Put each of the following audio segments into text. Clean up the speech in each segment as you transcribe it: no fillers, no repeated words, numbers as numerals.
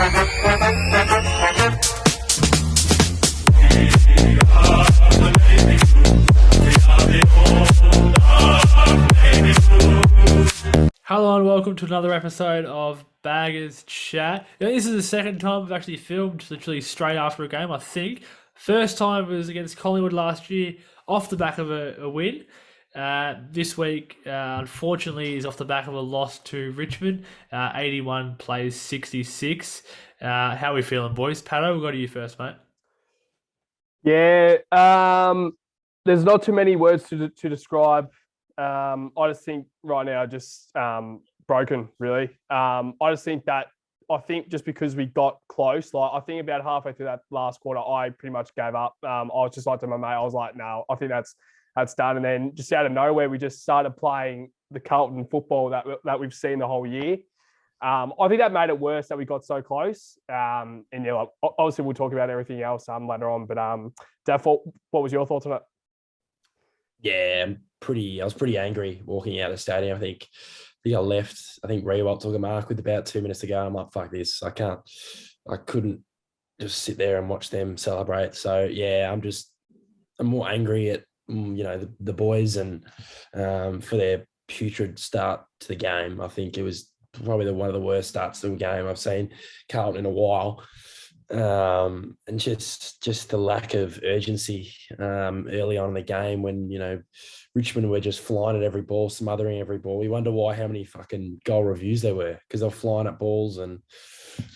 Hello and welcome to another episode of Baggers Chat. This is the second time we've actually filmed literally straight after a game, I think. First time was against Collingwood last year, off the back of a win. This week, unfortunately, is off the back of a loss to Richmond. 81 plays 66. How are we feeling, boys? Pato, we'll go to you first, mate. Yeah, there's not too many words to describe. I just think right now, just broken, really. I think just because we got close, like I think about halfway through that last quarter, I pretty much gave up. I was just like to my mate, I was like, no, I think that's done. And then just out of nowhere, we just started playing the Carlton football that we've seen the whole year. I think that made it worse that we got so close. And yeah, like, obviously we'll talk about everything else later on. But Daph, what was your thoughts on it? Yeah, I was pretty angry walking out of the stadium. I think I left. I think Rewalt took a mark with about 2 minutes to go. I'm like, fuck this. I couldn't just sit there and watch them celebrate. So yeah, I'm more angry at the boys and for their putrid start to the game. I think it was probably one of the worst starts to the game I've seen Carlton in a while. And just the lack of urgency early on in the game when, Richmond were just flying at every ball, smothering every ball. We wonder how many fucking goal reviews there were because they're flying at balls and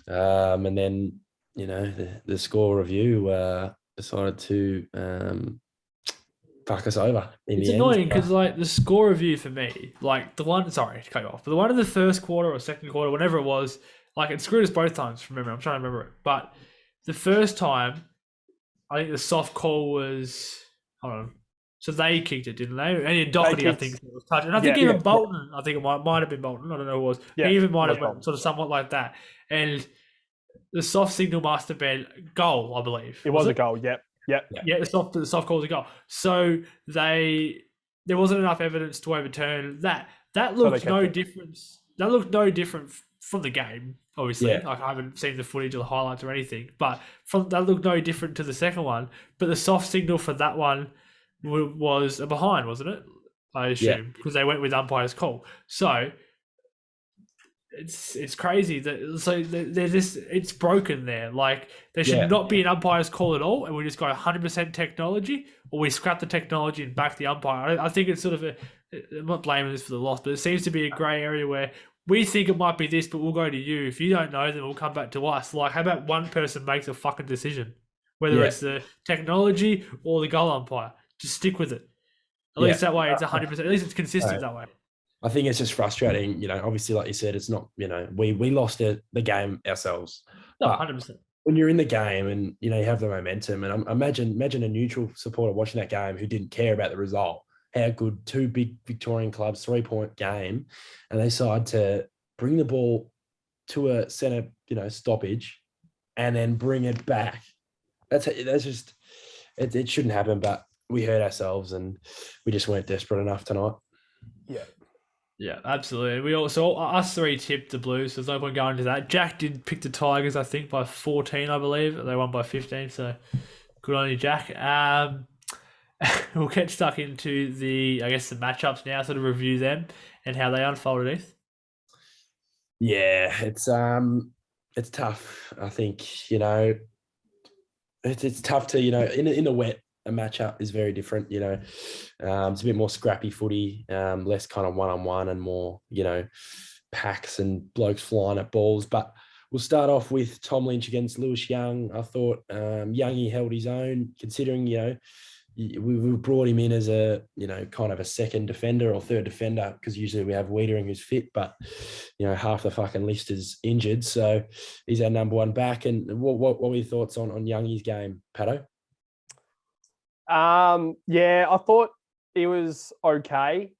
then, the score review decided to fuck us over. It's annoying because the score review for me, the one, sorry to cut you off, but the one in the first quarter or second quarter, whenever it was, it screwed us both times from memory. I'm trying to remember it. But the first time, I think the soft call was, hold on. So they kicked it, didn't they? And Doherty, I think, was touched. And I think even Bolton, I think it might have been Bolton. I don't know who it was. Yeah, he even might have went sort of somewhat like that. And the soft signal must have been goal, I believe. It was a goal, yep. Yeah, the soft call was a goal. So there wasn't enough evidence to overturn that. That looked no difference. That looked no different from the game, obviously. Yeah. I haven't seen the footage or the highlights or anything, but that looked no different to the second one. But the soft signal for that one was a behind, wasn't it? I assume, because they went with umpire's call. So it's crazy that it's broken there. There should not be an umpire's call at all, and we just go 100% technology, or we scrap the technology and back the umpire. I think it's sort of I'm not blaming this for the loss, but it seems to be a grey area where we think it might be this, but we'll go to you. If you don't know, then we'll come back to us. How about one person makes a fucking decision, whether it's the technology or the goal umpire? Just stick with it. At least that way it's 100%. At least it's consistent that way. I think it's just frustrating. Obviously, like you said, it's not, we lost the game ourselves. No, 100%. When you're in the game and, you have the momentum, and imagine a neutral supporter watching that game who didn't care about the result, how good two big Victorian clubs, 3-point game, and they decide to bring the ball to a centre, stoppage and then bring it back. That's just, it shouldn't happen, but we hurt ourselves and we just weren't desperate enough tonight. Yeah, absolutely. We also, us three tipped the Blues, so there's no point going into that. Jack did pick the Tigers, I think, by 14, I believe. They won by 15, so good on you, Jack. We'll get stuck into the matchups now, sort of review them and how they unfolded, Heath. Yeah, it's tough. I think, it's tough to, in the wet, a matchup is very different, it's a bit more scrappy footy, less kind of one-on-one and more, packs and blokes flying at balls. But we'll start off with Tom Lynch against Lewis Young. I thought Youngie held his own, considering, we brought him in as a, kind of a second defender or third defender, because usually we have Wiedering who's fit, but, half the fucking list is injured. So he's our number one back. And what were your thoughts on Youngie's game, Pato? I thought it was okay.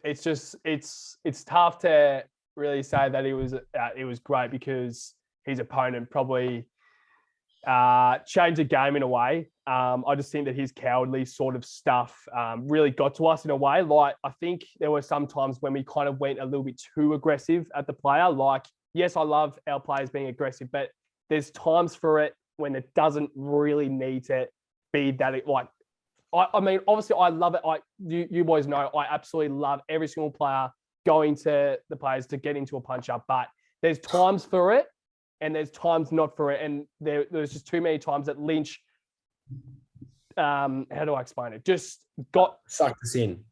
It's tough to really say that it was great because his opponent probably changed the game in a way. I just think that his cowardly sort of stuff really got to us in a way. I think there were some times when we kind of went a little bit too aggressive at the player. yes, I love our players being aggressive, but there's times for it when it doesn't really need to be that. Like, I mean, obviously, I love it. You boys know I absolutely love every single player going to the players to get into a punch up, but there's times for it and there's times not for it. And there's just too many times that Lynch, how do I explain it? Just got sucked us in.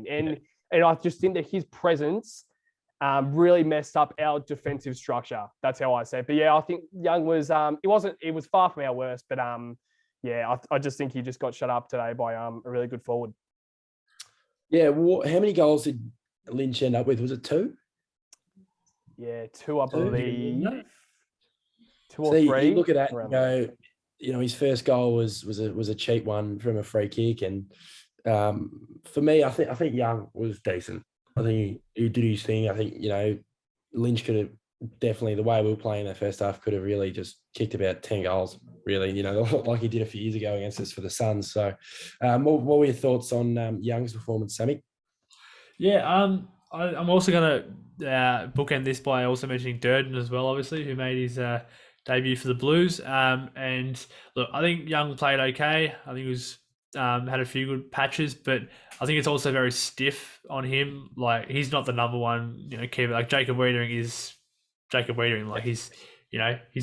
And I just think that his presence really messed up our defensive structure. That's how I say it. But yeah, I think Young was, it was far from our worst, but yeah, I just think he just got shut up today by a really good forward. Yeah, how many goals did Lynch end up with? Was it 2? Yeah, 2, I believe. 2 or so 3. You look at that and go, his first goal was a cheap one from a free kick, and for me, I think Young was decent. I think he did his thing. I think Lynch could have definitely, the way we were playing in the first half, could have really just kicked about 10 goals. Really, like he did a few years ago against us for the Suns. So, what were your thoughts on Young's performance, Sammy? Yeah, I'm also going to bookend this by also mentioning Durden as well, obviously, who made his debut for the Blues. And look, I think Young played okay. I think he was had a few good patches, but I think it's also very stiff on him. Like, he's not the number one, keeper. Like, Jacob Wiedering is Jacob Wiedering. Like, he's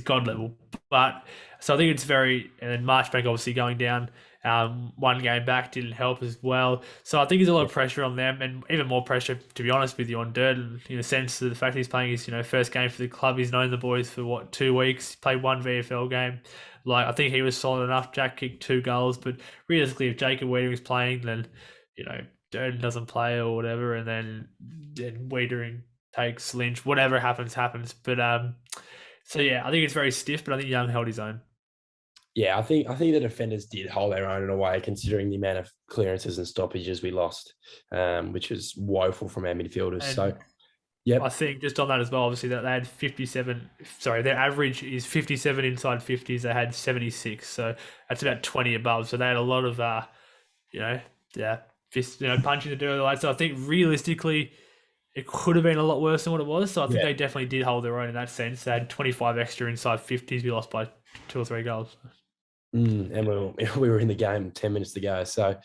God level. But so I think it's very, and then Marchbank obviously going down. One game back didn't help as well. So I think there's a lot of pressure on them, and even more pressure, to be honest with you, on Durden, in the sense of the fact he's playing his first game for the club. He's known the boys for 2 weeks, played 1 VFL game. Like, I think he was solid enough. Jack kicked 2 goals, but realistically, if Jacob Wiedering is playing, then Durden doesn't play or whatever, and then Wiedering takes Lynch. Whatever happens. But so yeah, I think it's very stiff, but I think Young held his own. Yeah, I think the defenders did hold their own in a way, considering the amount of clearances and stoppages we lost, which was woeful from our midfielders. And so, yeah, I think just on that as well, obviously that they had 57. Sorry, their average is 57 inside 50s. They had 76, so that's about 20 above. So they had a lot of, punching to do it. So I think realistically, it could have been a lot worse than what it was. So I think they definitely did hold their own in that sense. They had 25 extra inside 50s. We lost by 2 or 3 goals. And we were in the game 10 minutes to go. So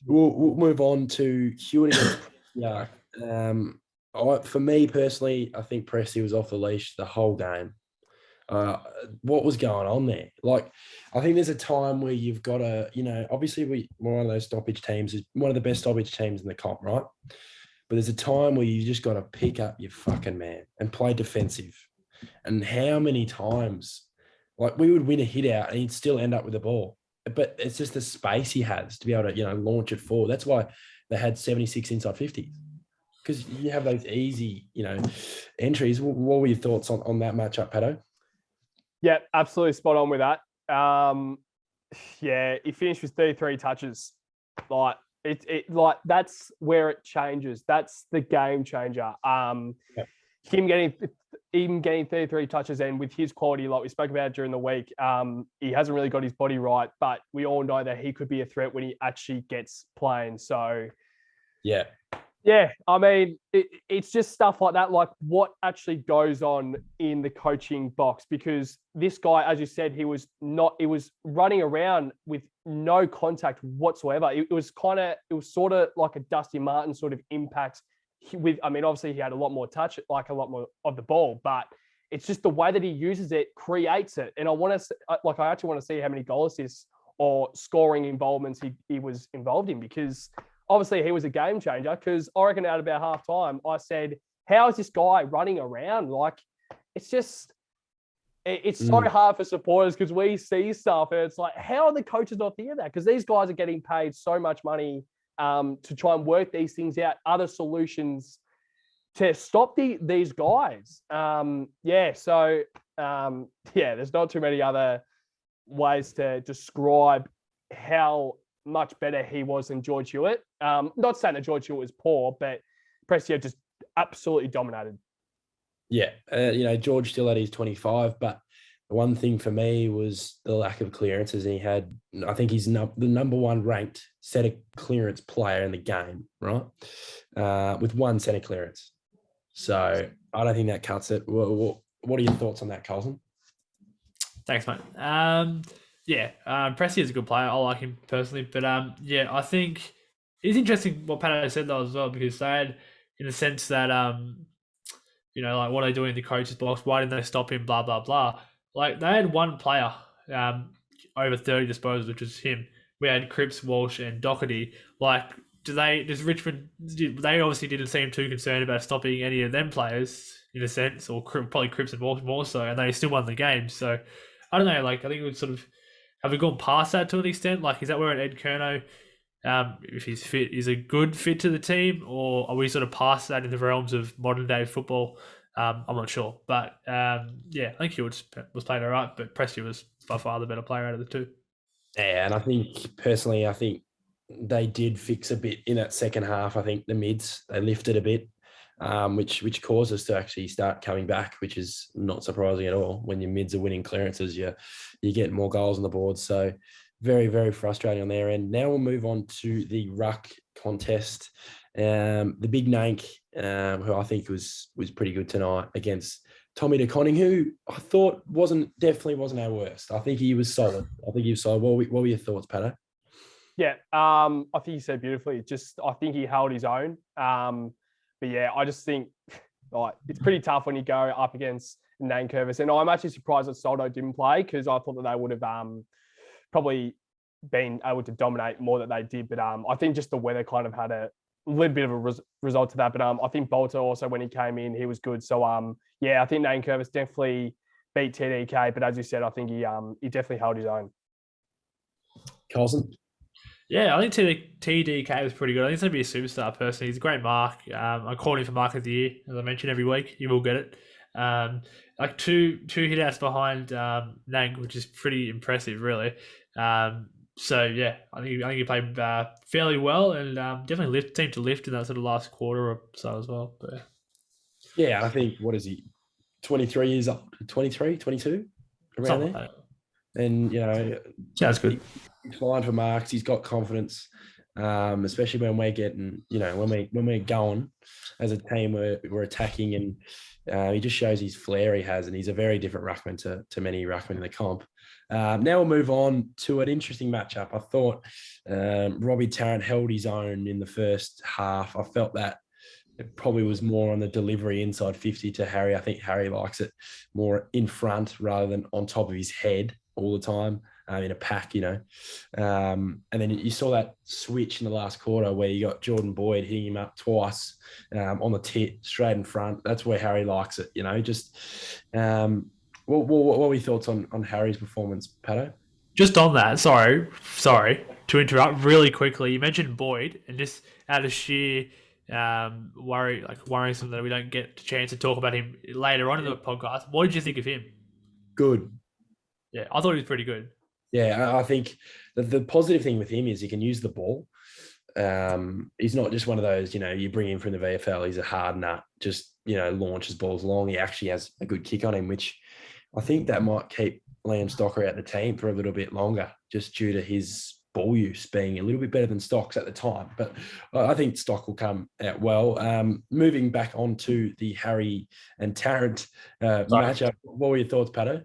we'll move on to Hewitt against for me personally, I think Presti was off the leash the whole game. What was going on there? Like, I think there's a time where you've got to, obviously we're one of those stoppage teams, one of the best stoppage teams in the comp, right? But there's a time where you just got to pick up your fucking man and play defensive. And how many times, like, we would win a hit out and he'd still end up with the ball. But it's just the space he has to be able to, launch it forward. That's why they had 76 inside 50s. Because you have those easy, entries. What were your thoughts on that matchup, Pato? Yeah, absolutely spot on with that. He finished with 33 touches. Like, like that's where it changes. That's the game changer. Him getting 33 touches, and with his quality, like we spoke about during the week, he hasn't really got his body right, but we all know that he could be a threat when he actually gets playing. So, yeah, I mean, it's just stuff like that, like what actually goes on in the coaching box, because this guy, as you said, he was running around with no contact whatsoever. It was sort of like a Dusty Martin sort of impact obviously he had a lot more touch, like a lot more of the ball, but it's just the way that he uses it creates it. And I actually want to see how many goal assists or scoring involvements he was involved in, because obviously he was a game changer. Because I reckon at about half time, I said, how is this guy running around? Like, it's just, it's so hard for supporters, because we see stuff and it's like, how are the coaches not thinking of that? Because these guys are getting paid so much money to try and work these things out, other solutions to stop these guys. There's not too many other ways to describe how much better he was than George Hewitt. Not saying that George Hewitt was poor, but Prestia just absolutely dominated. Yeah, George still had his 25, but the one thing for me was the lack of clearances. And he had, I think he's the number 1 ranked centre clearance player in the game, right? With 1 centre clearance. So I don't think that cuts it. What are your thoughts on that, Carlton? Thanks, mate. Presti is a good player. I like him personally, but I think it's interesting what Pato said though as well, because they had, in the sense that like what are they doing in the coach's box? Why didn't they stop him? Blah blah blah. Like they had one player over 30 disposals, which was him. We had Cripps, Walsh, and Doherty. Like, does Richmond? They obviously didn't seem too concerned about stopping any of them players in a sense, or probably Cripps and Walsh more so, and they still won the game. So I don't know. Like, I think it would sort of, have we gone past that to an extent? Like, is that where an Ed Kerno, if he's fit, is a good fit to the team, or are we sort of past that in the realms of modern day football? I'm not sure, but I think he was playing all right, but Presti was by far the better player out of the two. Yeah, and I think personally, they did fix a bit in that second half. I think the mids, they lifted a bit, which caused us to actually start coming back, which is not surprising at all. When your mids are winning clearances, you get more goals on the board. So very, very frustrating on their end. Now we'll move on to the ruck contest. The big Nank, who I think was pretty good tonight against Tommy De Conning, who I thought definitely wasn't our worst. I think he was solid. What were your thoughts, Pato? Yeah, I think you said beautifully. I think he held his own. But yeah, I just think it's pretty tough when you go up against Nankervis. And I'm actually surprised that Soldo didn't play, because I thought that they would have probably been able to dominate more than they did. But I think just the weather kind of had a little bit of a result to that. But I think Bolter also, when he came in, he was good. So I think Nankervis definitely beat TDK. But as you said, I think he definitely held his own. Carlton? Yeah, I think TDK was pretty good. I think he's going to be a superstar person. He's a great mark. I called him for Mark of the Year, as I mentioned every week. You will get it. Like two hit-outs behind Nang, which is pretty impressive, really. I think he played fairly well, and definitely seemed to lift in that sort of last quarter or so as well. But yeah, I think, what is he, 23 years old, 23, 22, around something there? like that. And, Sounds good. He's flying for marks. He's got confidence, especially when we're getting, when we're going as a team, we're attacking, and he just shows his flair he has, and he's a very different ruckman to many ruckmen in the comp. Now we'll move on to an interesting matchup. I thought Robbie Tarrant held his own in the first half. I felt that it probably was more on the delivery inside 50 to Harry. I think Harry likes it more in front rather than on top of his head all the time in a pack, And then you saw that switch in the last quarter where you got Jordan Boyd hitting him up twice on the tit, straight in front. That's where Harry likes it, What were your thoughts on Harry's performance, Pato? Just on that, sorry to interrupt really quickly. You mentioned Boyd, and just out of sheer worrisome that we don't get a chance to talk about him later on in the podcast. What did you think of him? Good. Yeah, I thought he was pretty good. Yeah, I think the positive thing with him is he can use the ball. He's not just one of those, you bring him from the VFL, he's a hard nut, just, launches balls long. He actually has a good kick on him, which I think that might keep Liam Stocker out the team for a little bit longer, just due to his ball use being a little bit better than Stocks at the time. But I think Stock will come out well. Moving back onto the Harry and Tarrant matchup, what were your thoughts, Pato?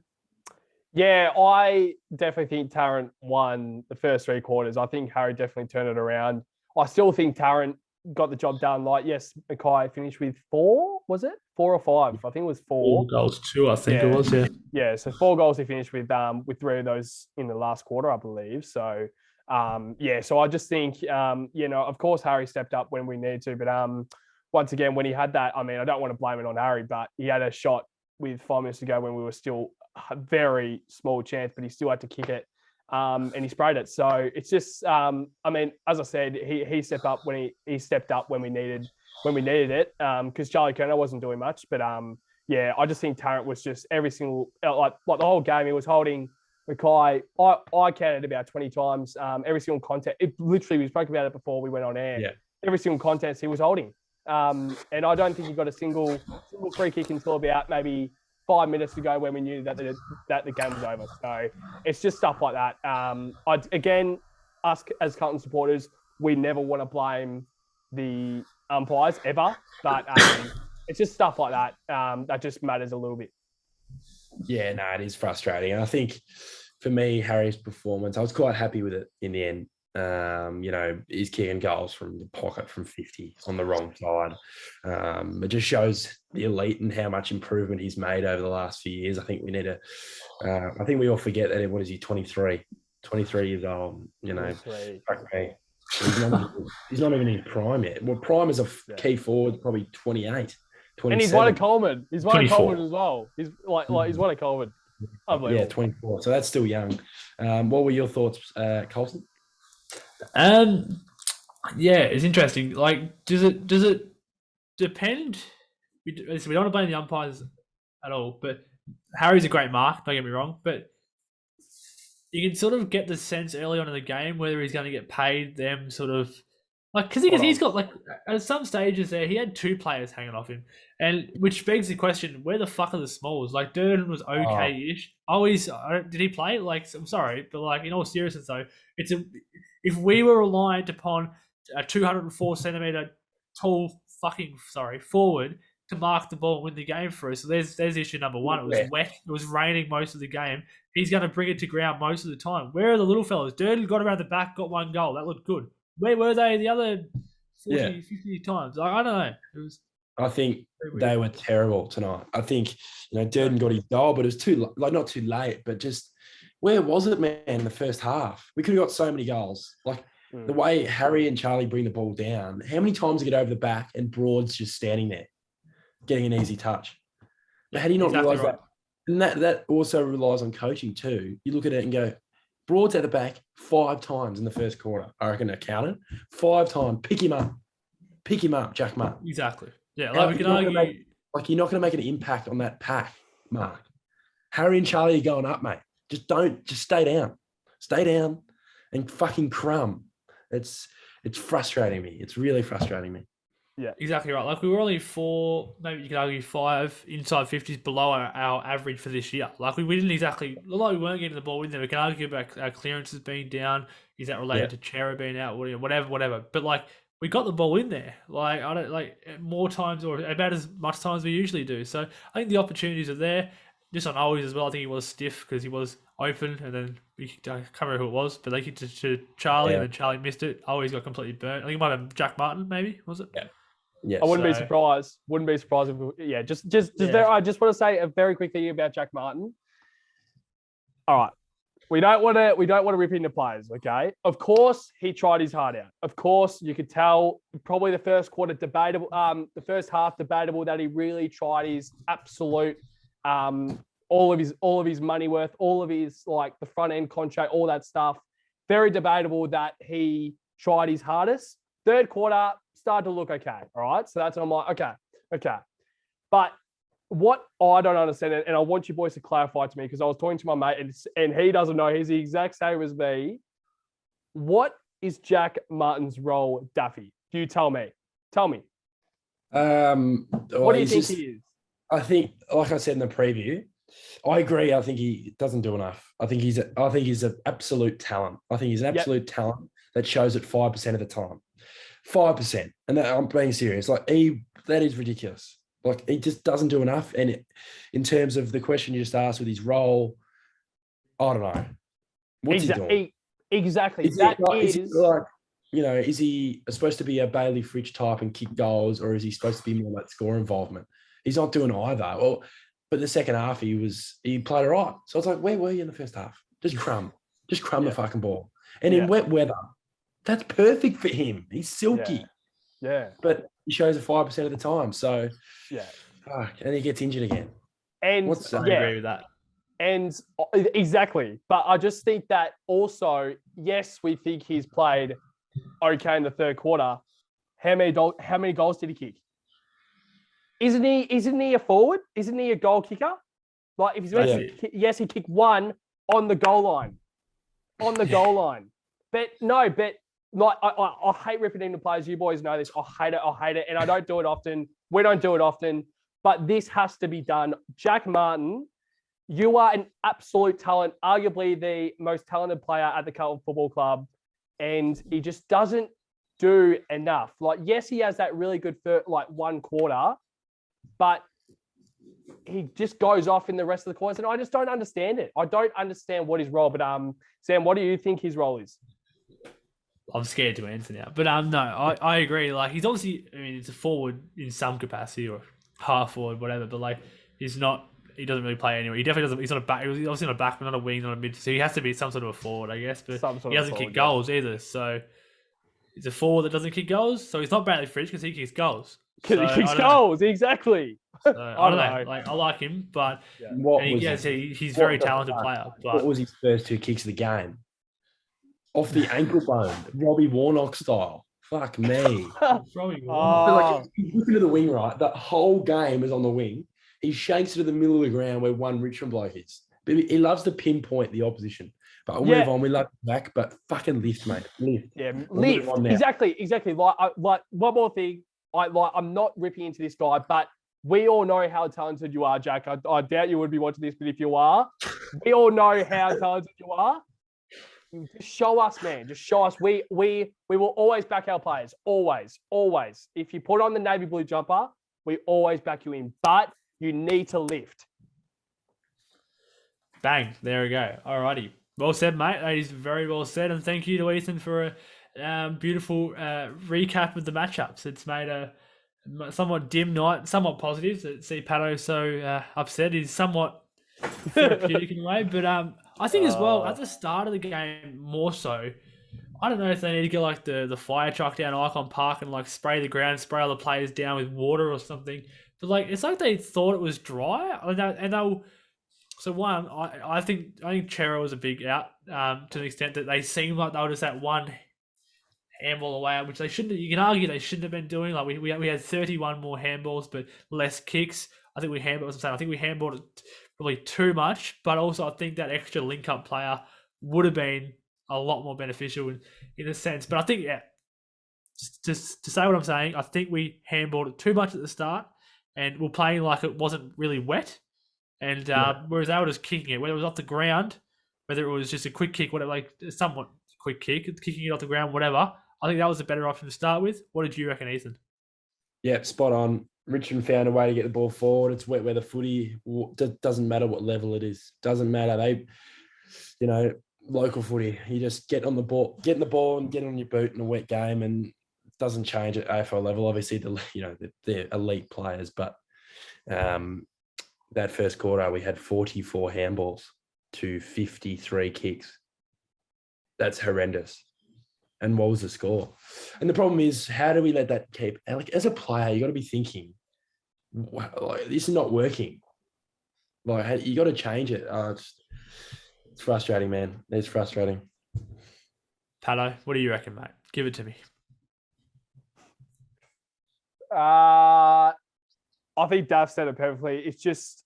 Yeah, I definitely think Tarrant won the first three quarters. I think Harry definitely turned it around. I still think Tarrant got the job done. Yes, Mackay finished with 4, was it? 4 or 5? I think it was 4. 4 goals, 2, I think it was, yeah. Yeah, so 4 goals he finished with 3 of those in the last quarter, I believe. So, so I just think, of course, Harry stepped up when we needed to. But once again, when he had that, I don't want to blame it on Harry, but he had a shot with 5 minutes to go when we were still a very small chance, but he still had to kick it, and he sprayed it. So it's just, as I said, he stepped up when he stepped up when we needed it, because Charlie Kerner wasn't doing much. But I just think Tarrant was just every single like the whole game he was holding Mackay. I counted about 20 times. Every single contest, it literally, we spoke about it before we went on air. Yeah. Every single contest he was holding, and I don't think he got a single free kick until about maybe 5 minutes to go when we knew that the game was over. So it's just stuff like that. Us as Carlton supporters, we never want to blame the umpires ever, but it's just stuff like that that just matters a little bit. Yeah, no, it is frustrating. And I think for me, Harry's performance, I was quite happy with it in the end. He's kicking goals from the pocket from 50 on the wrong side. It just shows the elite and how much improvement he's made over the last few years. I think we need to, I think we all forget that, what is he, 23 years old, fuck me. He's not even in his prime yet. Well, prime is a key forward, probably 28. 27. And he's won a Coleman. He's won 24. a Coleman as well. He's he's won a Coleman. Yeah, 24. So that's still young. What were your thoughts, Carlton? It's interesting. Like, does it depend? We don't want to blame the umpires at all, but Harry's a great mark. Don't get me wrong, but you can sort of get the sense early on in the game whether he's going to get paid them sort of like because he's got like at some stages there he had 2 players hanging off him, and which begs the question: where the fuck are the smalls? Like Durden was okay-ish. Did he play? Like, I'm sorry, but like in all seriousness though, if we were reliant upon a 204 centimeter tall forward to mark the ball and win the game for us. So there's issue number one. It was wet. It was raining most of the game. He's going to bring it to ground most of the time. Where are the little fellas? Durden got around the back, got 1 goal. That looked good. Where were they the other 40, 50 times? I don't know. I think they were terrible tonight. I think, Durden got his goal, but it was not too late, but just where was it, man, in the first half? We could have got so many goals. Like the way Harry and Charlie bring the ball down, how many times they get over the back and Broad's just standing there, getting an easy touch? How do you not realise that? And that also relies on coaching too. You look at it and go, Broad's at the back 5 times in the first quarter. I reckon I counted 5 times. Pick him up, Jack Mark. Exactly. Yeah, like we can argue. You're not going to make an impact on that pack, Mark. Harry and Charlie are going up, mate. Just stay down. Stay down and fucking crumb. It's frustrating me. It's really frustrating me. Yeah, exactly right. Like we were only 4, maybe you could argue 5 inside 50s below our average for this year. Like we didn't exactly, although we weren't getting the ball in there, we can argue about our clearances being down. Is that related to Chera being out? Whatever. But like we got the ball in there. Like I don't like more times or about as much time as we usually do. So I think the opportunities are there. Just on Owies as well, I think he was stiff because he was open, and then I can't remember who it was, but they kicked it to Charlie, and then Charlie missed it. Owies got completely burnt. I think it might have been Jack Martin, maybe, was it? Yeah. I wouldn't be surprised. Wouldn't be surprised if I just want to say a very quick thing about Jack Martin. All right. We don't want to rip into players, okay? Of course, he tried his heart out. Of course, you could tell probably the first quarter debatable, the first half debatable that he really tried his absolute all of his money worth, all of his like the front end contract, all that stuff. Very debatable that he tried his hardest. Third quarter started to look okay. All right. So that's when I'm like, okay. But what I don't understand, and I want you boys to clarify to me, because I was talking to my mate and he doesn't know, he's the exact same as me. What is Jack Martin's role, Daffy? Do you tell me? Tell me. What do you think he is? I think, like I said in the preview, I agree. I think he doesn't do enough. I think he's an absolute talent. I think he's an absolute talent that shows it 5% of the time. 5%. And I'm being serious. Like that is ridiculous. Like he just doesn't do enough. And in terms of the question you just asked with his role, I don't know. What's he doing? Exactly. Is he supposed to be a Bailey Fritsch type and kick goals, or is he supposed to be more like score involvement? He's not doing either. Well, but the second half he played all right. So I was like, where were you in the first half? Just crumb the fucking ball. And in wet weather, that's perfect for him. He's silky. Yeah. But he shows it 5% of the time. So and he gets injured again. And I agree with that. And exactly. But I just think that also, yes, we think he's played okay in the third quarter. How many goals did he kick? Isn't he a forward? Isn't he a goal kicker? Like if he's he kicked 1 on the goal line. On the goal line. But like I hate ripping into players. You boys know this. I hate it. And I don't do it often. We don't do it often. But this has to be done. Jack Martin, you are an absolute talent, arguably the most talented player at the Carlton Football Club. And he just doesn't do enough. Like, yes, he has that really good one quarter. but he just goes off in the rest of the quarters, and I just don't understand it. I don't understand what his role. But Sam, what do you think his role is? I'm scared to answer now, but no, I agree. Like he's obviously, I mean, he's a forward in some capacity or half forward, whatever. But like he's not. He doesn't really play anywhere. He definitely doesn't. He's not a back. He's obviously not a back, not a wing, not a mid. So he has to be some sort of a forward, I guess. But he doesn't kick goals either. So he's a forward that doesn't kick goals. So he's not Bradley Fridge because he kicks goals. Because he kicks goals, exactly. So, I don't know. Like I like him, but he's a very talented player. But what was his first 2 kicks of the game? Off the ankle bone, Robbie Warnock style. Fuck me. Robbie Warnock. Like, he's looking to the wing, right? That whole game is on the wing. He shanks it to the middle of the ground where one Richmond bloke is. But he loves to pinpoint the opposition. But we'll move on. We love him back, but fucking lift, mate. Lift. Yeah, lift. Exactly. Like one more thing. I'm not ripping into this guy, but we all know how talented you are, Jack. I doubt you would be watching this, but if you are, we all know how talented you are. Just show us, man. Just show us. We will always back our players. Always, always. If you put on the navy blue jumper, we always back you in. But you need to lift. Bang. There we go. Alrighty. Well said, mate. That is very well said. And thank you to Ethan for a beautiful recap of the matchups. It's made a somewhat dim night, somewhat positive. To see Pato so upset is somewhat therapeutic in a way. But I think as well, at the start of the game, more so, I don't know if they need to get like the fire truck down Icon Park and like spray the ground, spray all the players down with water or something. But like, it's like they thought it was dry. And they'll... So one, I think Chera was a big out to the extent that they seemed like they were just that one handball away, which they shouldn't. You can argue they shouldn't have been doing. Like we had 31 more handballs, but less kicks. I think we handballed it probably too much, but also I think that extra link up player would have been a lot more beneficial in a sense. But I think just to say what I'm saying, I think we handballed it too much at the start, and we're playing like it wasn't really wet. And whereas they were just kicking it, whether it was off the ground, whether it was just a quick kick, whatever, like somewhat quick kick, kicking it off the ground, whatever, I think that was a better option to start with. What did you reckon, Ethan? Yeah, spot on. Richmond found a way to get the ball forward. It's wet weather footy. Doesn't matter what level it is. Doesn't matter. Local footy. You just get on the ball, get in the ball, and get on your boot in a wet game, and it doesn't change at AFL level. Obviously, they're elite players, but that first quarter, we had 44 handballs to 53 kicks. That's horrendous. And what was the score? And the problem is, how do we let that keep? Like, as a player, you got to be thinking, wow, like, this is not working. Like, you got to change it. It's frustrating, man. It's frustrating. Pato, what do you reckon, mate? Give it to me. I think Dav said it perfectly. It's just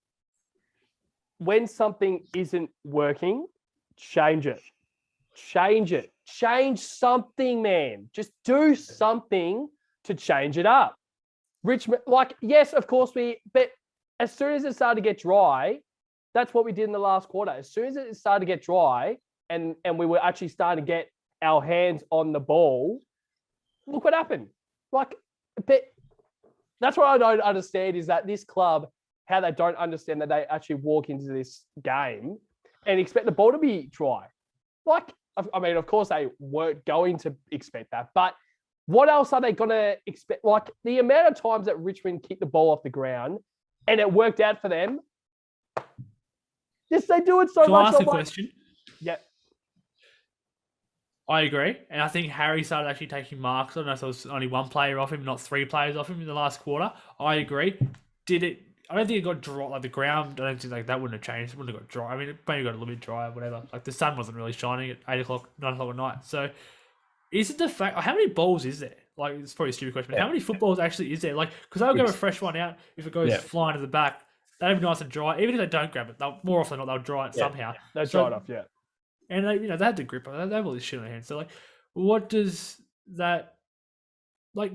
when something isn't working, change it. Change it. Change something, man. Just do something to change it up. Richmond, yes, of course but as soon as it started to get dry, that's what we did in the last quarter. As soon as it started to get dry and we were actually starting to get our hands on the ball, look what happened. But that's what I don't understand is that this club, how they don't understand that they actually walk into this game and expect the ball to be dry. I mean, of course they weren't going to expect that, but what else are they going to expect? Like the amount of times that Richmond kicked the ball off the ground and it worked out for them. Yes, they do it so much. Can I ask a question? Yeah. I agree. And I think Harry started actually taking marks. I don't know if there was only one player off him, not 3 players off him in the last quarter. I agree. I don't think it got dry. Like the ground, I don't think that wouldn't have changed. It wouldn't have got dry. I mean, it maybe got a little bit dry or whatever. Like the sun wasn't really shining at 8 o'clock, 9 o'clock at night. So is it the fact, how many balls is there? Like, it's probably a stupid question, but how many footballs actually is there? Like, because they'll grab a fresh one out if it goes flying to the back. They'll be nice and dry. Even if they don't grab it, more often than not, they'll dry it somehow. They'll dry it off, yeah. And they had the grip. They have all this shit on their hands. So, like, what does that, like,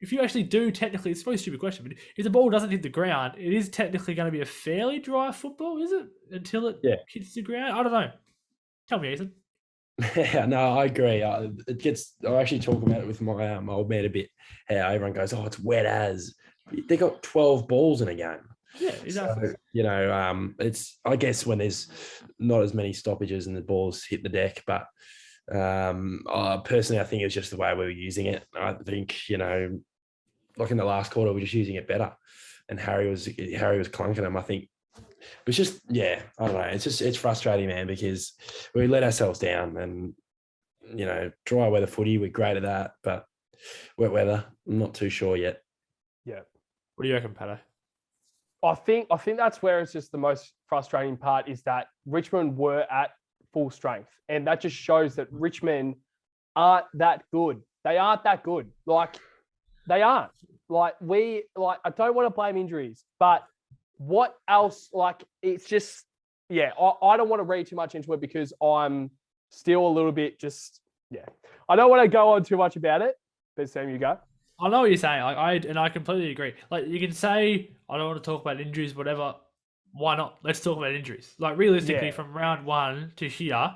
if you actually do technically, it's probably a stupid question, but if the ball doesn't hit the ground, it is technically going to be a fairly dry football, is it? Until it hits the ground? I don't know. Tell me, Ethan. Yeah, no, I agree. I actually talk about it with my old man a bit. How everyone goes, oh, it's wet as. they got 12 balls in a game. Yeah, exactly. So, it's, I guess, when there's not as many stoppages and the balls hit the deck, but personally, I think it's just the way we were using it. I think, like in the last quarter, we're just using it better. And Harry was clunking them. I think it was just, I don't know. It's frustrating, man, because we let ourselves down and, dry weather footy, we're great at that, but wet weather, I'm not too sure yet. Yeah. What do you reckon, Pato? I think that's where it's just the most frustrating part is that Richmond were at full strength. And that just shows that Richmond aren't that good. They aren't that good. Like, they aren't. I don't want to blame injuries, but what else? Like, it's just, I don't want to read too much into it because I'm still a little bit I don't want to go on too much about it, but Sam, you go. I know what you're saying. I completely agree. Like, you can say, I don't want to talk about injuries, whatever. Why not? Let's talk about injuries. Like, realistically, from round 1 to here,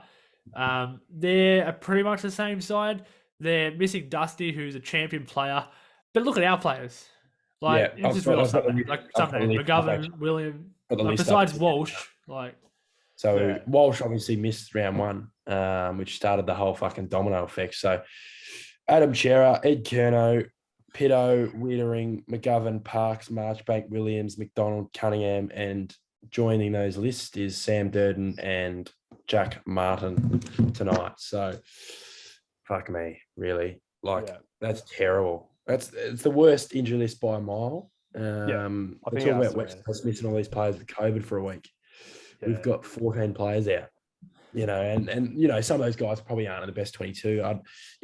they're pretty much the same side. They're missing Dusty, who's a champion player. But look at our players. Like, just realised something. McGovern, William, besides Walsh, So Walsh obviously missed round 1, which started the whole fucking domino effect. So Adam Chera, Ed Kerno, Pitto, Wiedering, McGovern, Parks, Marchbank, Williams, McDonald, Cunningham, and joining those lists is Sam Durden and Jack Martin tonight. So, fuck me, really. That's terrible. It's the worst injury list by a mile. I think we talk about West Coast missing all these players with COVID for a week. Yeah. We've got 14 players out. And some of those guys probably aren't in the best 22.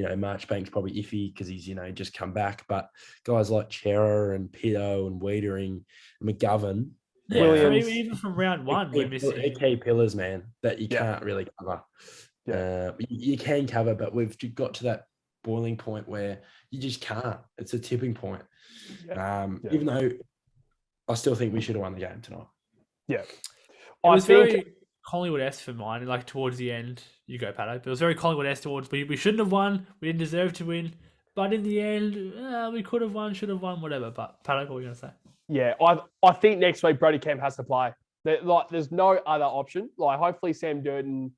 Marchbank's probably iffy because he's, just come back. But guys like Chera and Pitto and Wiedering, McGovern. Williams. Even from round 1, we're missing. They're key pillars, man, that you can't really cover. Yeah. You can cover, but we've got to that boiling point where you just can't. It's a tipping point. Even though I still think we should have won the game tonight. Yeah. I think Collingwood-esque for mine, like towards the end. You go, Pato. But it was very Collingwood-esque towards we shouldn't have won. We didn't deserve to win. But in the end, we could have won, should have won, whatever. But Pato, what were you going to say? Yeah, I think next week Brody Kemp has to play. There's no other option. Hopefully Sam Durden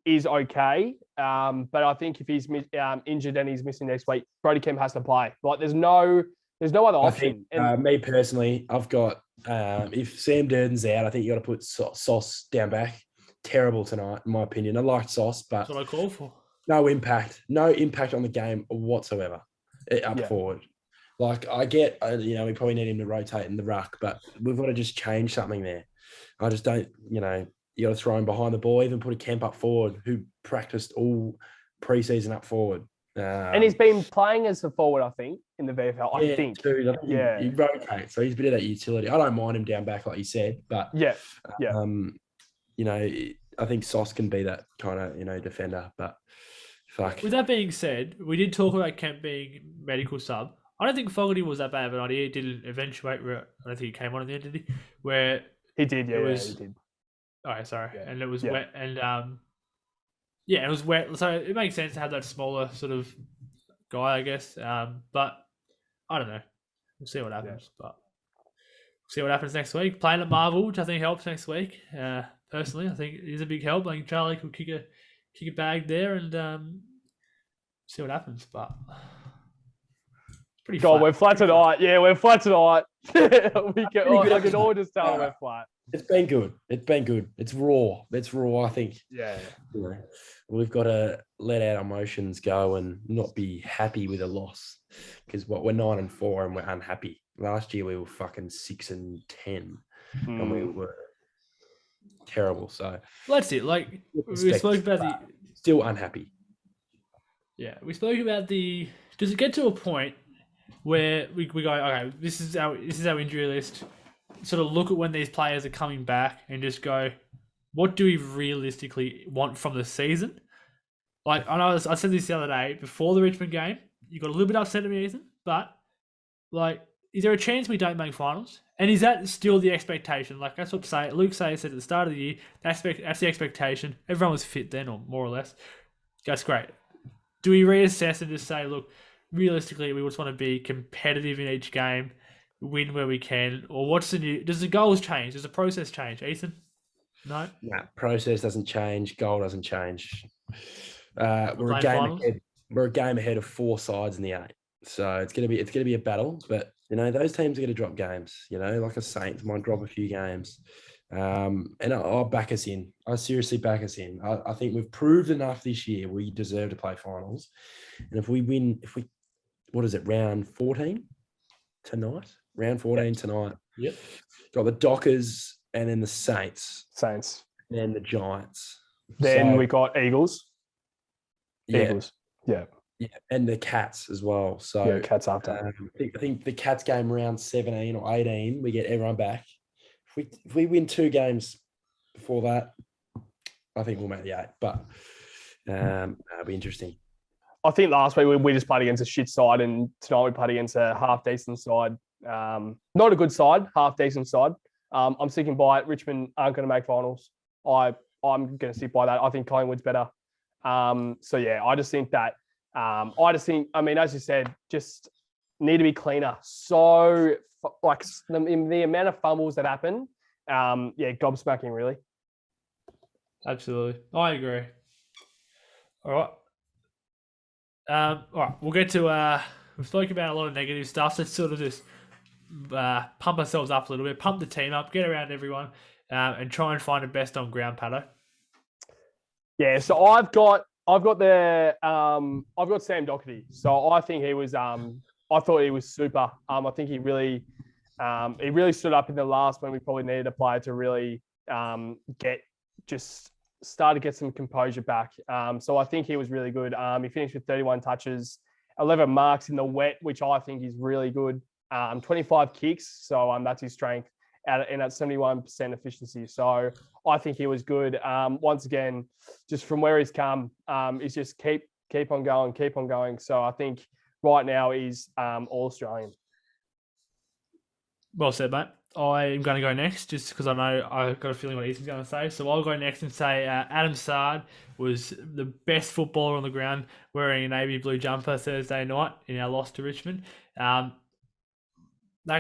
is okay. But I think if he's injured and he's missing next week, Brody Kemp has to play. There's no other option. Me personally, I've got if Sam Durden's out, I think you got to put Sauce down back. Terrible tonight, in my opinion. I liked Sauce, but that's what I call for. No impact on the game whatsoever. Forward. I get, we probably need him to rotate in the ruck, but we've got to just change something there. I just don't, you got to throw him behind the ball, even put a Kemp up forward who practiced all preseason up forward. And he's been playing as a forward, I think, in the VFL. I think. Dude, he rotates, so he's a bit of that utility. I don't mind him down back, like you said, but I think Sauce can be that kind of, defender, but fuck. With that being said, we did talk about Kemp being medical sub. I don't think Fogarty was that bad of an idea. He didn't eventuate. I don't think he came on at the end, did he? Where he did, he did. All right, sorry. Yeah. And it was wet, and it was wet. So it makes sense to have that smaller sort of guy, I guess. But I don't know. We'll see what happens. But we'll see what happens next week. Playing at Marvel, which I think helps next week. Personally, I think it is a big help. I think Charlie could kick a bag there and see what happens. But pretty flat. We're flat tonight. Yeah, we're flat tonight. I can all just tell we're flat. It's been good. It's raw. I think. Yeah. We've got to let our emotions go and not be happy with a loss because we're 9-4 and we're unhappy. Last year we were fucking 6-10 and we were terrible. So that's it. We spoke about still unhappy. Yeah, we spoke about does it get to a point where we go, okay, this is our injury list. Sort of look at when these players are coming back and just go, what do we realistically want from the season? I know I said this the other day before the Richmond game. You got a little bit upset at me, Ethan, but is there a chance we don't make finals? And is that still the expectation? That's what Luke said at the start of the year. That's the expectation. Everyone was fit then, or more or less. That's great. Do we reassess and just say, look, realistically, we just want to be competitive in each game, win where we can, or what's the new? Does the goals change? Does the process change, Ethan? No. Nah, process doesn't change. Goal doesn't change. We're a Playing game finals? ahead. We're a game ahead of 4 sides in the 8. So it's gonna be a battle. But those teams are gonna drop games. Like a Saints might drop a few games. And I'll back us in. I seriously back us in. I think we've proved enough this year. We deserve to play finals. And if we win, what is it, round 14 tonight? Round 14 tonight. Yep. Got the Dockers and then the Saints. Saints. And then the Giants. Then we got Eagles. Yeah. Eagles. Yeah. Yeah, and the Cats as well. So Yeah, Cats after. I think the Cats game round 17 or 18, we get everyone back. If we win 2 games before that, I think we'll make the 8. But it'll be interesting. I think last week we just played against a shit side, and tonight we played against a half decent side. Not a good side, half decent side. I'm sticking by it. Richmond aren't going to make finals. I'm going to stick by that. I think Collingwood's better. So yeah, I just think that. I mean, as you said, just need to be cleaner. So like the amount of fumbles that happen, gobsmacking really. Absolutely, I agree. All right, we'll get to. We've spoken about a lot of negative stuff. Let's sort of just pump ourselves up a little bit, pump the team up, get around everyone, and try and find a best on ground, Pato. Yeah, so I've got Sam Doherty. So I think he was. I thought he was super. I think he really stood up in the last when we probably needed a player to really start to get some composure back. So I think he was really good. He finished with 31 touches, 11 marks in the wet, which I think is really good. 25 kicks, so that's his strength, and at 71% efficiency. So I think he was good. Once again, just from where he's come, is just keep on going. So I think right now he's all Australian. Well said, mate. I'm going to go next just because I know I've got a feeling what Ethan's going to say. So I'll go next and say Adam Sard was the best footballer on the ground wearing a navy blue jumper Thursday night in our loss to Richmond. That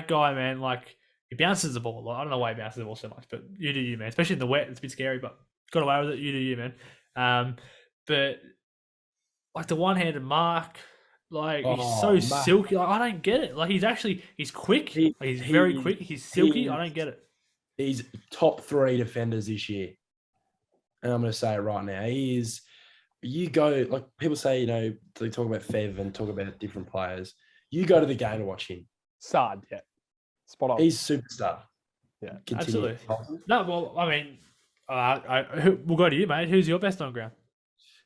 guy, man, like, he bounces the ball. Like, I don't know why he bounces the ball so much, but you do you, man. Especially in the wet, it's a bit scary, but got away with it. You do you, man. But like the one-handed mark, like he's so silky. Like, I don't get it. Like he's quick. He's very quick. He's silky. I don't get it. He's top 3 defenders this year, and I'm going to say it right now. He is. You go, like people say, they talk about Fev and talk about different players. You go to the game to watch him. Sard, yeah. Spot on. He's superstar. Yeah, absolutely. No, well, I mean, we'll go to you, mate. Who's your best on ground?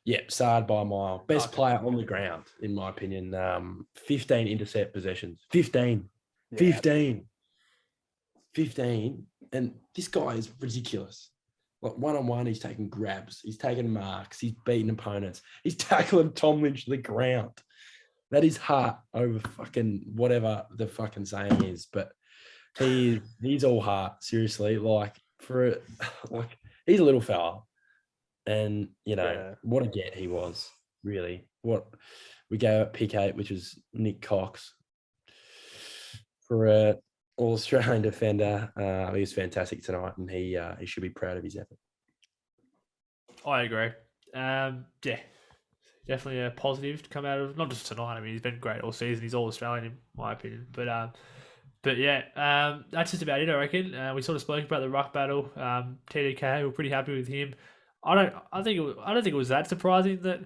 Yeah, Sard by a mile. Best player on the ground, in my opinion. 15 intercept possessions. 15. Yeah. 15. And this guy is ridiculous. Like one-on-one, he's taking grabs. He's taking marks. He's beating opponents. He's tackling Tom Lynch to the ground. That is heart over fucking whatever the fucking saying is. But he's all heart, seriously. He's a little fella. And, what a get he was, really. What we gave up pick 8, which was Nick Cox. For an All-Australian defender, he was fantastic tonight, and he should be proud of his effort. I agree. Definitely a positive to come out of, not just tonight. I mean, he's been great all season. He's All-Australian, in my opinion. But yeah, that's just about it, I reckon. We sort of spoke about the ruck battle. TDK, we're pretty happy with him. I don't think it was that surprising that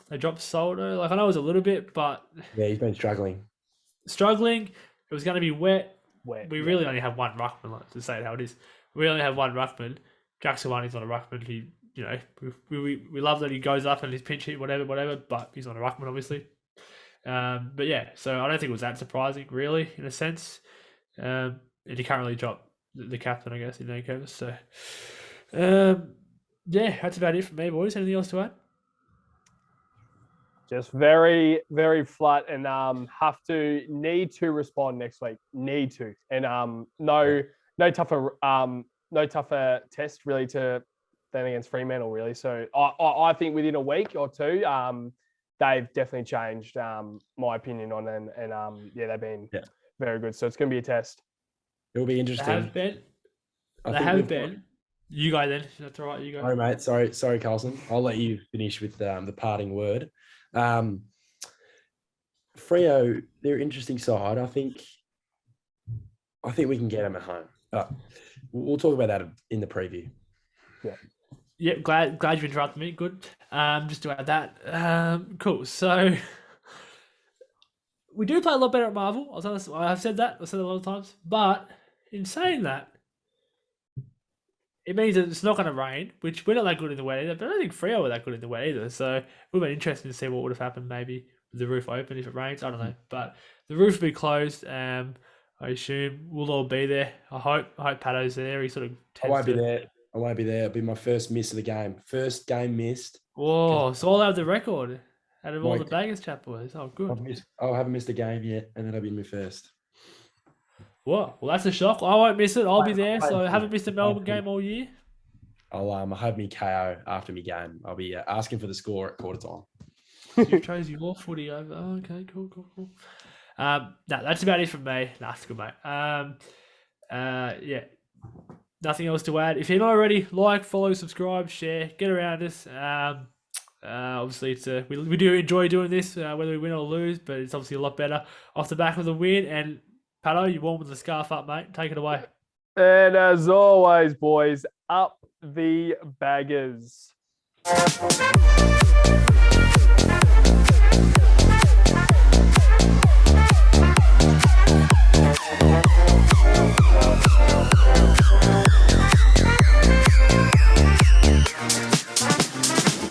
they dropped Soldo. Like, I know it was a little bit, but yeah, he's been struggling. It was going to be wet. We really only have one ruckman. Like, to say it how it is, we only have one ruckman. Jackson One, he's not a ruckman. He, we love that he goes up and he's pinch hit, whatever. But he's not a ruckman, obviously. But yeah, so I don't think it was that surprising, really, in a sense. And he can't really drop the captain, I guess, in any case. So. Yeah, that's about it for me, boys. Anything else to add? Just very, very flat, and need to respond next week. Need to, and no tougher test really than against Fremantle, really. So I think within a week or two, they've definitely changed my opinion on, and they've been very good. So it's going to be a test. It'll be They interesting. have been. I They think have we've got- been. You go then. That's all right. You go. Sorry, mate. Sorry, Carlton. I'll let you finish with the parting word. Freo, they're an interesting side. I think we can get them at home. But we'll talk about that in the preview. Yeah, glad you interrupted me. Good. Just to add that. Cool. So we do play a lot better at Marvel. I've said that. I've said it a lot of times. But in saying that, it means that it's not going to rain, which we're not that good in the wet either. But I don't think Freo were that good in the wet either. So it would have been interesting to see what would have happened maybe with the roof open if it rains. I don't know. But the roof will be closed. I assume we'll all be there. I hope Pato's there. He sort of I won't be there. It'll be my first miss of the game. First game missed. Whoa, so I'll have the record out of all the Mike. Baggers chat boys. Oh, good. I haven't missed a game yet, and that'll be my first. What? Well, that's a shock. I won't miss it. I'll be there. So I haven't missed a Melbourne game all year. I'll have me KO after me game. I'll be asking for the score at quarter time. You chose your footy over. Oh, okay, cool. No, that's about it from me. That's good, mate. Yeah. Nothing else to add. If you're not already, like, follow, subscribe, share, get around us. Obviously, it's we do enjoy doing this, whether we win or lose, but it's obviously a lot better off the back of the win. And Pato, you warm with the scarf up, mate. Take it away. And as always, boys, up the Baggers.